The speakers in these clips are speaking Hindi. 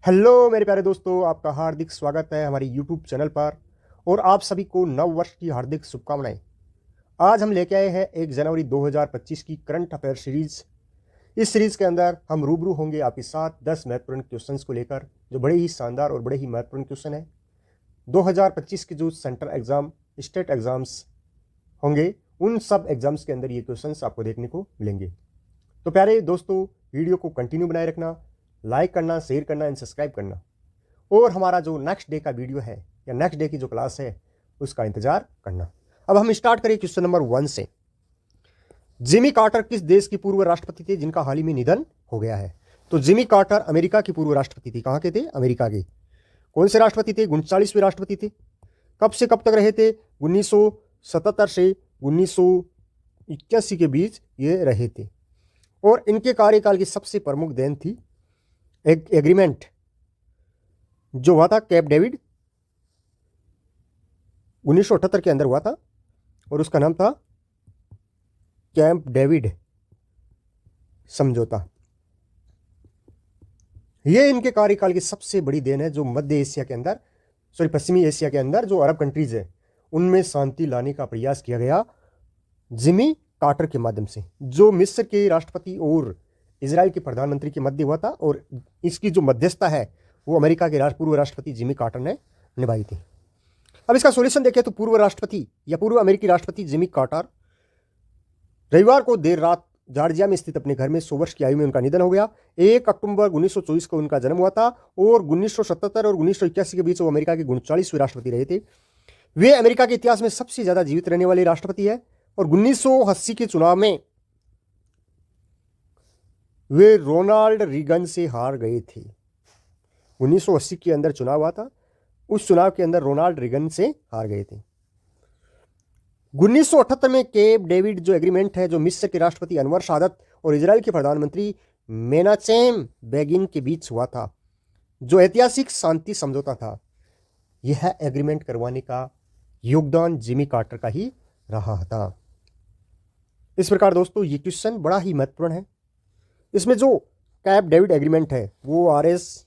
हेलो मेरे प्यारे दोस्तों, आपका हार्दिक स्वागत है हमारी यूट्यूब चैनल पर। और आप सभी को नव वर्ष की हार्दिक शुभकामनाएं। आज हम लेके आए हैं 1 जनवरी 2025 की करंट अफेयर सीरीज। इस सीरीज के अंदर हम रूबरू होंगे आपके साथ 10 महत्वपूर्ण क्वेश्चंस को लेकर, जो बड़े ही शानदार और बड़े ही महत्वपूर्ण क्वेश्चन है। 2025 के जो सेंट्रल एग्जाम, स्टेट एग्जाम्स होंगे, उन सब एग्जाम्स के अंदर ये क्वेश्चंस आपको देखने को मिलेंगे। तो प्यारे दोस्तों, वीडियो को कंटिन्यू बनाए रखना, लाइक करना, शेयर करना एंड सब्सक्राइब करना। और हमारा जो नेक्स्ट डे का वीडियो है या नेक्स्ट डे की जो क्लास है, उसका इंतजार करना। अब हम स्टार्ट करें क्वेश्चन नंबर 1 से। जिमी कार्टर किस देश की पूर्व राष्ट्रपति थे जिनका हाल ही में निधन हो गया है? तो जिमी कार्टर अमेरिका की पूर्व राष्ट्रपति थी। कहां के थे? अमेरिका के। कौन से राष्ट्रपति थे? 39वें राष्ट्रपति थे। कब से कब तक रहे थे? 1977 से 1981 के बीच ये रहे थे। और इनके कार्यकाल की सबसे प्रमुख देन थी एक एग्रीमेंट जो हुआ था कैंप डेविड, 1978 के अंदर हुआ था, और उसका नाम था कैंप डेविड समझौता। यह इनके कार्यकाल की सबसे बड़ी देन है, जो मध्य एशिया के अंदर, पश्चिमी एशिया के अंदर जो अरब कंट्रीज है उनमें शांति लाने का प्रयास किया गया जिमी कार्टर के माध्यम से, जो मिस्र के राष्ट्रपति और इजराइल के प्रधानमंत्री के मध्य हुआ था। और इसकी जो मध्यस्थता है वो अमेरिका के पूर्व राष्ट्रपति जिमी कार्टर ने निभाई थी। अब इसका सॉल्यूशन देखें तो पूर्व राष्ट्रपति या पूर्व अमेरिकी राष्ट्रपति जिमी कार्टर रविवार को देर रात जॉर्जिया में स्थित अपने घर में 100 वर्ष की आयु में उनका निधन हो गया। 1 अक्टूबर 1924 को उनका जन्म हुआ था और 1977 और 1981 के बीच वो अमेरिका के 39वें राष्ट्रपति रहे थे। वे अमेरिका के इतिहास में सबसे ज्यादा जीवित रहने वाले राष्ट्रपति है। और 1980 के चुनाव में वे रोनाल्ड रीगन से हार गए थे। 1980 के अंदर चुनाव हुआ था, उस चुनाव के अंदर रोनाल्ड रीगन से हार गए थे। 1978 में कैंप डेविड जो एग्रीमेंट है, जो मिस्र के राष्ट्रपति अनवर सादत और इजराइल के प्रधानमंत्री मेनाचेम बेगिन के बीच हुआ था, जो ऐतिहासिक शांति समझौता था, यह एग्रीमेंट करवाने का योगदान जिमी कार्टर का ही रहा था। इस प्रकार दोस्तों ये क्वेश्चन बड़ा ही महत्वपूर्ण है। इसमें जो कैंप डेविड एग्रीमेंट है वो आरएस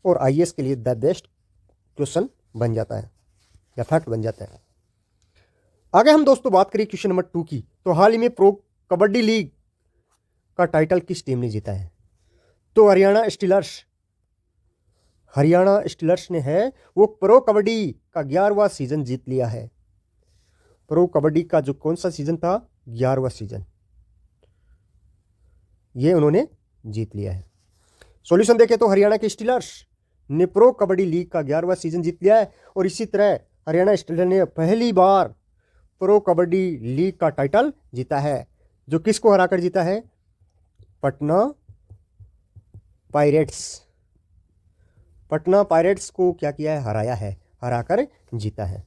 और आईएएस के लिए द बेस्ट क्वेश्चन बन जाता है या फैक्ट बन जाता है। आगे हम दोस्तों बात करें क्वेश्चन नंबर 2 की, तो हाल ही में प्रो कबड्डी लीग का टाइटल किस टीम ने जीता है? तो हरियाणा स्टीलर्स ने है वो प्रो कबड्डी का 11वां सीजन जीत लिया है। प्रो कबड्डी का जो कौन सा सीजन था? 11वां सीजन, ये उन्होंने जीत लिया है। सॉल्यूशन देखें तो हरियाणा के स्टीलर्स ने प्रो कबड्डी लीग का 11वां सीजन जीत लिया है। और इसी तरह हरियाणा स्टीलर ने पहली बार प्रो कबड्डी लीग का टाइटल जीता है, जो किसको हराकर जीता है? पटना पायरेट्स। पटना पायरेट्स को क्या किया है? हराया है, हराकर जीता है।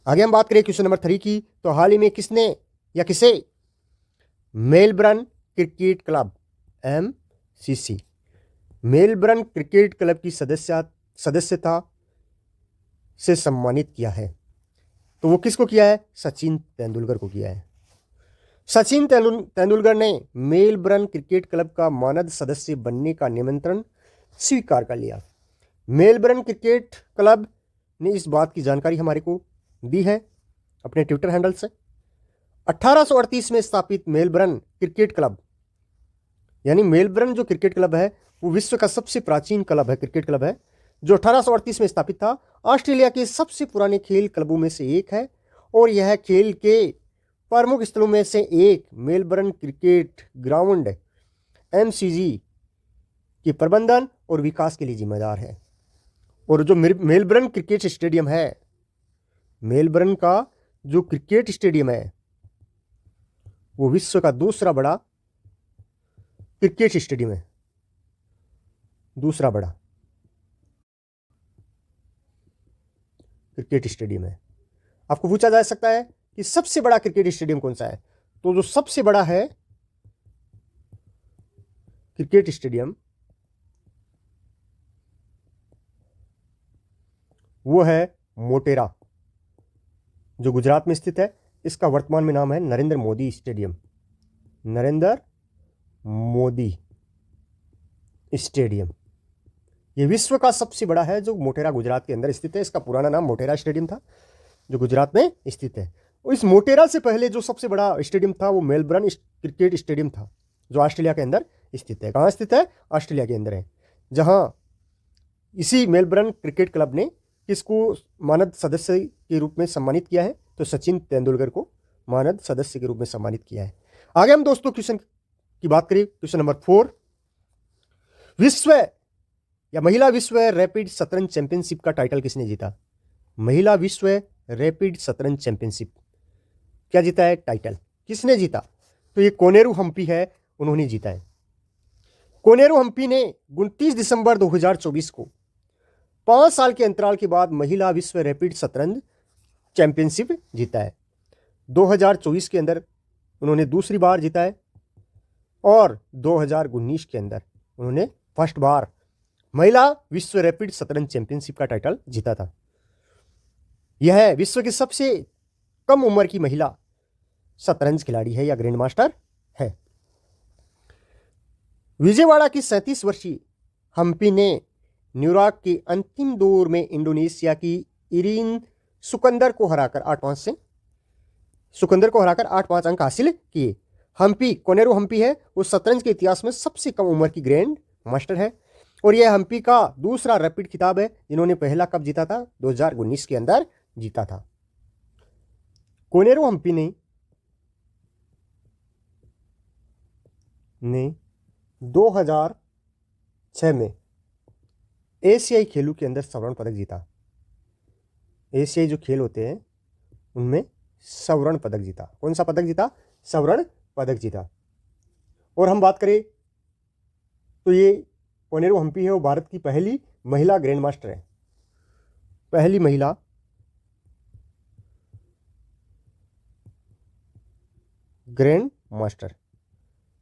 आगे हम बात करें क्वेश्चन नंबर 3 की, तो हाल ही में किसने या किसे Melbourne cricket club MCC, Melbourne cricket club की सदस्यता से सम्मानित किया है? तो वो किसको किया है? सचिन तेंदुलकर को किया है। सचिन तेंदुलकर ने मेलबर्न क्रिकेट क्लब का मानद सदस्य बनने का निमंत्रण स्वीकार कर लिया। मेलबर्न क्रिकेट क्लब ने इस बात की जानकारी हमारे को दी है अपने ट्विटर हैंडल से। 1838 में स्थापित मेलबर्न क्रिकेट क्लब, यानी मेलबर्न जो क्रिकेट क्लब है वो विश्व का सबसे प्राचीन क्लब है, क्रिकेट क्लब है, जो 1838 में स्थापित था। ऑस्ट्रेलिया के सबसे पुराने खेल क्लबों में से एक है और यह खेल के प्रमुख स्थलों में से एक मेलबर्न क्रिकेट ग्राउंड MCG के प्रबंधन और विकास के लिए जिम्मेदार है। और जो मेलबर्न क्रिकेट स्टेडियम है, मेलबर्न का जो क्रिकेट स्टेडियम है वो विश्व का दूसरा बड़ा क्रिकेट स्टेडियम है, दूसरा बड़ा क्रिकेट स्टेडियम है। आपको पूछा जा सकता है कि सबसे बड़ा क्रिकेट स्टेडियम कौन सा है? तो जो सबसे बड़ा है क्रिकेट स्टेडियम वो है मोटेरा, जो गुजरात में स्थित है। इसका वर्तमान में नाम है नरेंद्र मोदी स्टेडियम, नरेंद्र मोदी स्टेडियम। ये विश्व का सबसे बड़ा है जो मोटेरा गुजरात के अंदर स्थित है। इसका पुराना नाम मोटेरा स्टेडियम था जो गुजरात में स्थित है। और इस मोटेरा से पहले जो सबसे बड़ा स्टेडियम था वो मेलबर्न क्रिकेट स्टेडियम था जो ऑस्ट्रेलिया के अंदर स्थित है। कहाँ स्थित है? ऑस्ट्रेलिया के अंदर है। जहाँ इसी मेलबर्न क्रिकेट क्लब ने किसको मानद सदस्य के रूप में सम्मानित किया है? तो सचिन तेंदुलकर को मानद सदस्य के रूप में सम्मानित किया है। आगे हम दोस्तों क्वेश्चन की बात करें। क्वेश्चन नंबर 4, विश्व या महिला विश्व रैपिड शतरंज चैंपियनशिप का टाइटल किसने जीता? महिला विश्व रैपिड शतरंज चैंपियनशिप क्या जीता है? टाइटल किसने जीता? तो ये कोनेरू हम्पी है, उन्होंने जीता है। कोनेरू हम्पी ने 29 दिसंबर 2024 को 5 साल के अंतराल के बाद महिला विश्व रैपिड शतरंज चैंपियनशिप जीता है। 2024 के अंदर उन्होंने दूसरी बार जीता है और 2019 के अंदर उन्होंने फर्स्ट बार महिला विश्व रैपिड शतरंज चैंपियनशिप का टाइटल जीता था। यह विश्व की सबसे कम उम्र की महिला शतरंज खिलाड़ी है या ग्रैंड मास्टर है। विजयवाड़ा की 37 वर्षीय हम्पी ने न्यूयॉर्क के अंतिम दौर में इंडोनेशिया की इरीन सुकंदर को हराकर 8-5 अंक हासिल किए। हम्पी, कोनेरू हम्पी है, वो शतरंज के इतिहास में सबसे कम उम्र की ग्रैंड मास्टर है और यह हम्पी का दूसरा रैपिड खिताब है। जिन्होंने पहला कब जीता था? 2019 के अंदर जीता था। कोनेरू हम्पी ने 2006 में एशियाई खेलों के अंदर स्वर्ण पदक जीता। एशियाई जो खेल होते हैं उनमें स्वर्ण पदक जीता। कौन सा पदक जीता? स्वर्ण पदक जीता। और हम बात करें तो ये कोनेरू हम्पी है, वो भारत की पहली महिला ग्रैंड मास्टर है। पहली महिला ग्रैंड मास्टर,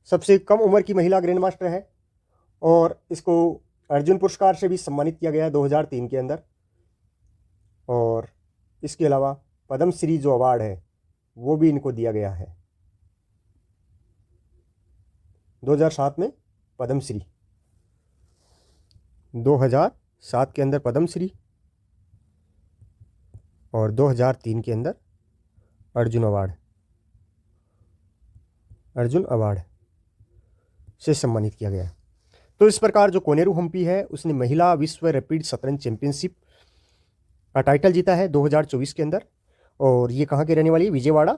सबसे कम उम्र की महिला ग्रैंड मास्टर है और इसको अर्जुन पुरस्कार से भी सम्मानित किया गया 2003 के अंदर। और इसके अलावा पद्म श्री जो अवार्ड है वो भी इनको दिया गया है 2007 में। पद्म श्री 2007 के अंदर पद्म श्री और 2003 के अंदर अर्जुन अवार्ड से सम्मानित किया गया। तो इस प्रकार जो कोनेरू हम्पी है उसने महिला विश्व रैपिड शतरंज चैंपियनशिप का टाइटल जीता है 2024 के अंदर। और ये कहाँ की रहने वाली है? विजयवाड़ा,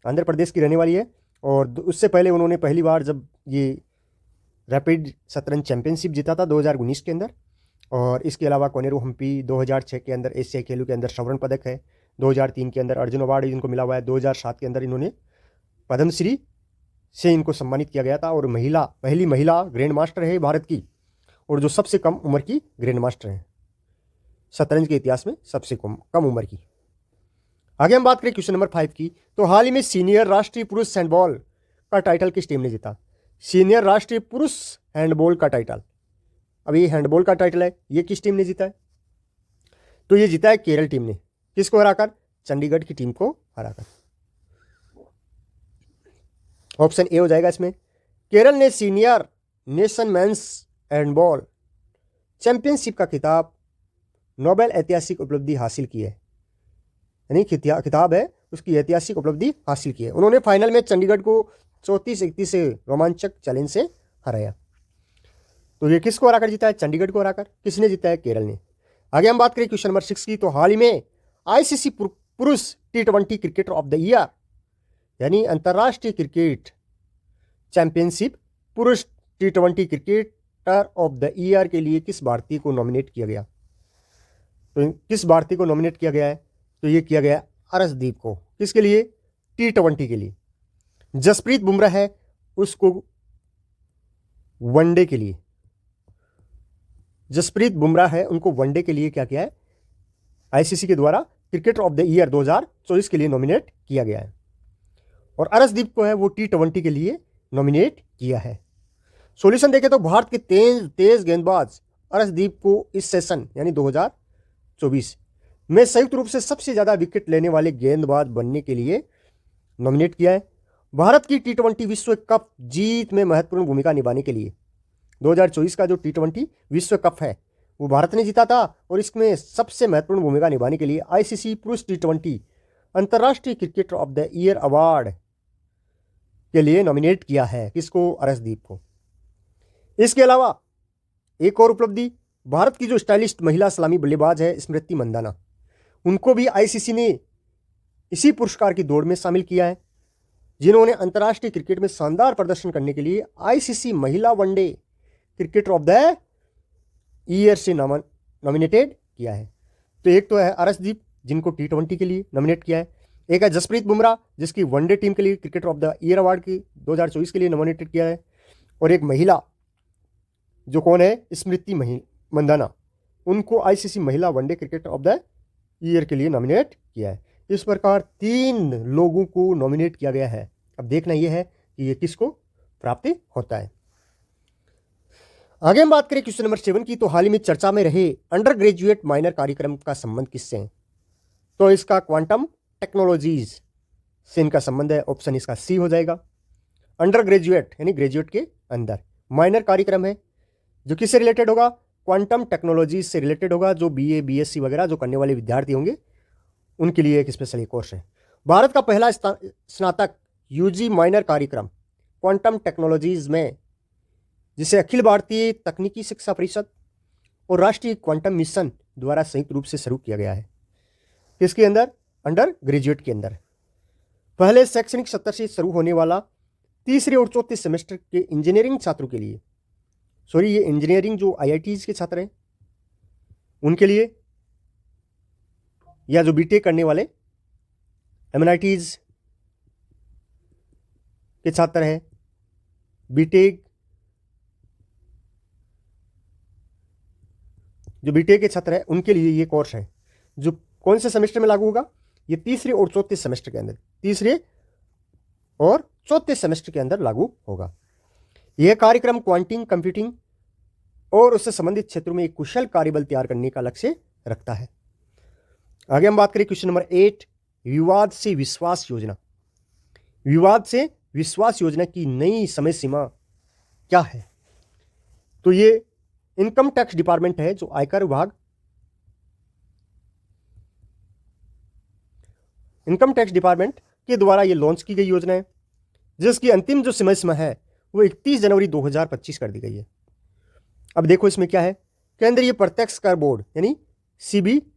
आंध्र प्रदेश की रहने वाली है। और उससे पहले उन्होंने पहली बार जब ये रैपिड शतरंज चैंपियनशिप जीता था 2019 के अंदर। और इसके अलावा कोनेरू हम्पी 2006 के अंदर एशियाई खेलों के अंदर स्वर्ण पदक है, 2003 के अंदर अर्जुन अवार्ड इनको मिला हुआ है, 2007 के अंदर इन्होंने पद्मश्री से इनको सम्मानित किया गया था। और पहली महिला ग्रैंड मास्टर है भारत की और जो सबसे कम उम्र की ग्रैंड मास्टर है शतरंज के इतिहास में, सबसे कम उम्र की। आगे हम बात करें क्वेश्चन नंबर 5 की। तो हाल ही में सीनियर राष्ट्रीय पुरुष हैंडबॉल का टाइटल किस टीम ने जीता? सीनियर राष्ट्रीय पुरुष हैंडबॉल का टाइटल, अब ये हैंडबॉल का टाइटल है, ये किस टीम ने जीता है? तो ये जीता है केरल टीम ने। किसको हराकर? चंडीगढ़ की टीम को हराकर। ऑप्शन ए हो जाएगा इसमें। केरल ने senior nation men's handball championship का खिताब नोबेल ऐतिहासिक उपलब्धि हासिल की है, यानी खिताब है उसकी ऐतिहासिक उपलब्धि हासिल की है। उन्होंने फाइनल में चंडीगढ़ को 34-31 से रोमांचक चैलेंज से हराया। तो ये किसको हराकर जीता है? चंडीगढ़ को हराकर। किसने जीता है? केरल ने। आगे हम बात करें क्वेश्चन नंबर 6 की। तो हाल ही में आईसीसी पुरुष T20 cricketer of the year यानी अंतर्राष्ट्रीय क्रिकेट चैंपियनशिप पुरुष T20 cricketer of the year के लिए किस भारतीय को नॉमिनेट किया गया? तो किस भारतीय को नॉमिनेट किया गया है? तो ये किया गया अर्शदीप को। किसके लिए? T20 के लिए। जसप्रीत बुमराह है उसको वनडे के लिए, जसप्रीत बुमराह है उनको वनडे के लिए क्या किया है? आईसीसी के द्वारा क्रिकेटर ऑफ द ईयर 2024 के लिए नॉमिनेट किया गया है। और अर्शदीप को है वो T20 के लिए नॉमिनेट किया है। सॉल्यूशन देखें तो भारत के तेज गेंदबाज अर्शदीप को इस सेशन यानी 2024 में संयुक्त रूप से सबसे ज्यादा विकेट लेने वाले गेंदबाज बनने के लिए नॉमिनेट किया है। भारत की T20 विश्व कप जीत में महत्वपूर्ण भूमिका निभाने के लिए 2024 का जो T20 विश्व कप है वो भारत ने जीता था और इसमें सबसे महत्वपूर्ण भूमिका निभाने के लिए आईसीसी पुरुष T20 अंतर्राष्ट्रीय cricketer of the year award के लिए नॉमिनेट किया है। किसको? अर्शदीप को। इसके अलावा एक और उपलब्धि, भारत की जो स्टाइलिस्ट महिला सलामी बल्लेबाज है स्मृति मंदाना, उनको भी आईसीसी ने इसी पुरस्कार की दौड़ में शामिल किया है, जिन्होंने अंतर्राष्ट्रीय क्रिकेट में शानदार प्रदर्शन करने के लिए आईसीसी महिला one day cricketer of the year से नॉमिनेटेड किया है। तो एक तो है अर्शदीप जिनको T20 के लिए नॉमिनेट किया है, एक है जसप्रीत बुमराह जिसकी वनडे टीम के लिए cricketer of the year award की 2024 के लिए नॉमिनेटेड किया है, और एक महिला जो कौन है? स्मृति मंदाना, उनको आईसीसी महिला one day cricketer of the year के लिए नॉमिनेट किया है। इस प्रकार 3 लोगों को नॉमिनेट किया गया है। अब देखना यह है कि ये किसको प्राप्त होता है। आगे हम बात करें क्वेश्चन नंबर 7 की, तो हाल ही में चर्चा में रहे अंडर ग्रेजुएट माइनर कार्यक्रम का संबंध किससे है? तो इसका क्वांटम टेक्नोलॉजीज से इनका संबंध है। ऑप्शन इसका सी हो जाएगा। अंडर ग्रेजुएट यानी ग्रेजुएट के अंदर, माइनर कार्यक्रम है जो किससे रिलेटेड होगा? क्वांटम टेक्नोलॉजीज से रिलेटेड होगा। जो बीए बीएससी वगैरह जो करने वाले विद्यार्थी होंगे उनके लिए एक स्पेशल कोर्स है। भारत का पहला स्नातक यूजी माइनर कार्यक्रम क्वांटम टेक्नोलॉजीज में, जिसे अखिल भारतीय तकनीकी शिक्षा परिषद और राष्ट्रीय क्वांटम मिशन द्वारा संयुक्त रूप से शुरू किया गया है। किसके अंदर? अंडर ग्रेजुएट के अंदर। पहले शैक्षणिक सत्र से शुरू होने वाला तीसरे और चौथे सेमेस्टर के इंजीनियरिंग छात्रों के लिए, सॉरी ये इंजीनियरिंग जो आईआईटीज के छात्र हैं उनके लिए, या जो बीटेक करने वाले एमएनआईटीज के छात्र हैं, बीटेक जो बीटेक के छात्र हैं उनके लिए ये कोर्स है, जो कौन से सेमेस्टर में लागू होगा? ये तीसरे और चौथे सेमेस्टर के अंदर, तीसरे और चौथे सेमेस्टर के अंदर लागू होगा। यह कार्यक्रम क्वांटम कंप्यूटिंग और उससे संबंधित क्षेत्रों में एक कुशल कार्यबल तैयार करने का लक्ष्य रखता है। आगे हम बात करें क्वेश्चन नंबर 8, विवाद से विश्वास योजना। विवाद से विश्वास योजना की नई समय सीमा क्या है? तो ये इनकम टैक्स डिपार्टमेंट है, जो आयकर विभाग, इनकम टैक्स डिपार्टमेंट के द्वारा ये लॉन्च की गई योजना है, जिसकी अंतिम जो समय सीमा है वो 31 जनवरी 2025 कर दी गई है। अब देखो इसमें क्या है, केंद्रीय प्रत्यक्ष कर बोर्ड यानी सीबीडीटी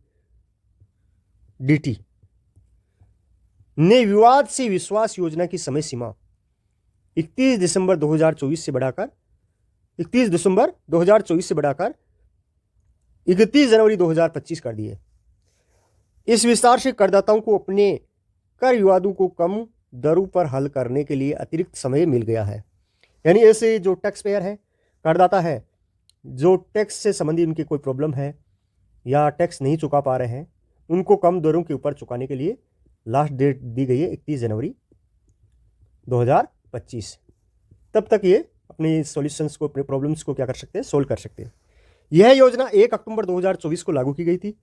ने विवाद से विश्वास योजना की समय सीमा 31 दिसंबर 2024 से बढ़ाकर 31 दिसंबर 2024 से बढ़ाकर 31 जनवरी 2025 कर दी है। इस विस्तार से करदाताओं को अपने कर विवादों को कम दरों पर हल करने के लिए अतिरिक्त समय मिल गया है। यानी ऐसे जो टैक्स पेयर है, करदाता है, जो टैक्स से संबंधित उनकी कोई प्रॉब्लम है या टैक्स नहीं चुका पा रहे हैं, उनको कम दरों के ऊपर चुकाने के लिए लास्ट डेट दी गई है 31 जनवरी 2025। तब तक ये अपने सॉल्यूशंस को, अपने प्रॉब्लम्स को क्या कर सकते हैं? सोल्व कर सकते हैं। यह योजना 1 अक्टूबर 2024 को लागू की गई थी,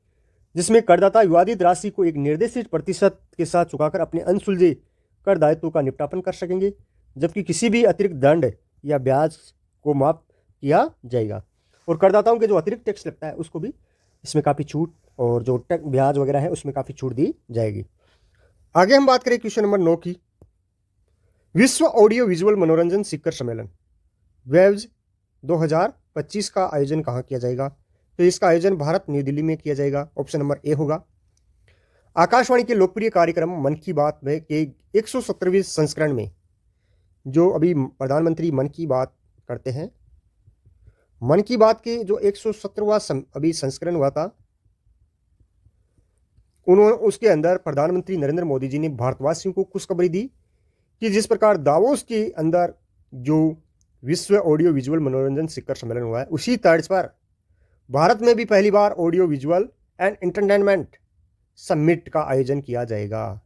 जिसमें करदाता विवादित राशि को एक निर्देशित प्रतिशत के साथ चुकाकर अपने अनसुलझे कर दायित्वों का निपटान कर सकेंगे, जबकि किसी भी अतिरिक्त दंड या ब्याज को माफ किया जाएगा। और करदाताओं के जो अतिरिक्त टैक्स लगता है उसको भी इसमें काफ़ी छूट, और जो टैक्स ब्याज वगैरह है उसमें काफ़ी छूट दी जाएगी। आगे हम बात करें क्वेश्चन नंबर 9 की, विश्व ऑडियो विजुअल मनोरंजन शिखर सम्मेलन वेव्स 2025 का आयोजन कहाँ किया जाएगा? तो इसका आयोजन भारत नई दिल्ली में किया जाएगा। ऑप्शन नंबर ए होगा। आकाशवाणी के लोकप्रिय कार्यक्रम मन की बात में के 117वें संस्करण में, जो अभी प्रधानमंत्री मन की बात करते हैं, मन की बात के जो 117वां अभी संस्करण हुआ था, उन्होंने उसके अंदर प्रधानमंत्री नरेंद्र मोदी जी ने भारतवासियों को खुशखबरी दी कि जिस प्रकार दावोस के अंदर जो विश्व ऑडियो विजुअल मनोरंजन शिखर सम्मेलन हुआ है, उसी तर्ज पर भारत में भी पहली बार audio visual and entertainment summit का आयोजन किया जाएगा,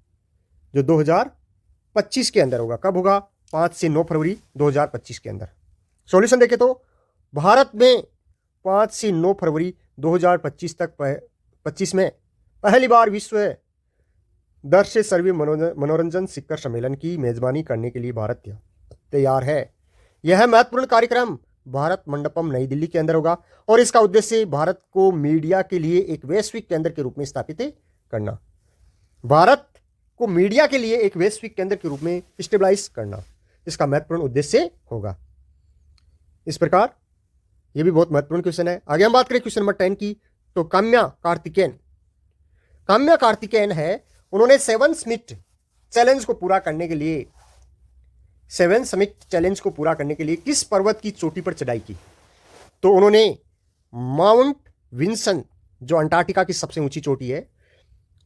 जो 2025 के अंदर होगा। कब होगा? 5 से 9 फरवरी 2025 के अंदर। सॉल्यूशन देखें तो भारत में 5 से 9 फरवरी 2025 तक 25 में पहली बार विश्व दर्शे सर्वे मनोरंजन शिखर सम्मेलन की मेजबानी करने के लिए भारत तैयार है। यह महत्वपूर्ण कार्यक्रम भारत मंडपम नई दिल्ली के अंदर होगा और इसका उद्देश्य भारत को मीडिया के लिए एक वैश्विक केंद्र के रूप में स्थापित करना। भारत को मीडिया के लिए एक वैश्विक केंद्र के रूप में स्टेबलाइज करना इसका महत्वपूर्ण उद्देश्य होगा। इस प्रकार यह भी बहुत महत्वपूर्ण क्वेश्चन है। आगे हम बात करें क्वेश्चन नंबर 10 की, तो काम्या कार्तिकेयन है, उन्होंने 7 समिट चैलेंज को पूरा करने के लिए 7 समिट चैलेंज को पूरा करने के लिए किस पर्वत की चोटी पर चढ़ाई की? तो उन्होंने माउंट विंसन, जो अंटार्कटिका की सबसे ऊंची चोटी है,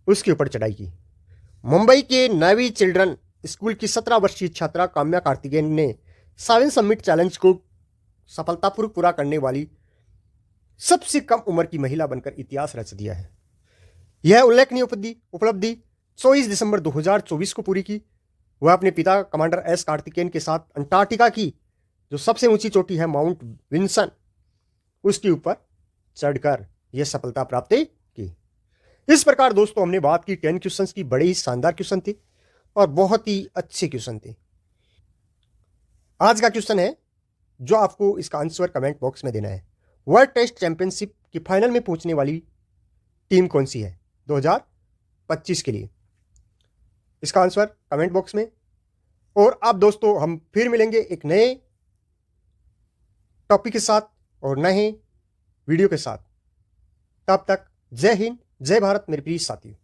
उसके ऊपर चढ़ाई की। मुंबई के नेवी चिल्ड्रन स्कूल की 17 वर्षीय छात्रा काम्या कार्तिकेयन ने 7 समिट चैलेंज को सफलतापूर्वक पूरा करने वाली सबसे कम उम्र की महिला बनकर इतिहास रच दिया है। यह उल्लेखनीय उपलब्धि 24 दिसंबर 2024 को पूरी की। वह अपने पिता कमांडर एस कार्तिकेयन के साथ अंटार्कटिका की जो सबसे ऊंची चोटी है माउंट विंसन, उसके ऊपर चढ़कर यह सफलता प्राप्त की। इस प्रकार दोस्तों हमने बात की 10 क्वेश्चंस की। बड़े ही शानदार क्वेश्चन थे और बहुत ही अच्छे क्वेश्चन थे। आज का क्वेश्चन है जो आपको इसका आंसर कमेंट बॉक्स में देना है, वर्ल्ड टेस्ट चैंपियनशिप की फाइनल में पहुंचने वाली टीम कौन सी है 2025 के लिए? इसका आंसर कमेंट बॉक्स में। और अब दोस्तों हम फिर मिलेंगे एक नए टॉपिक के साथ और नए वीडियो के साथ। तब तक जय हिंद, जय भारत मेरे प्रिय साथियों।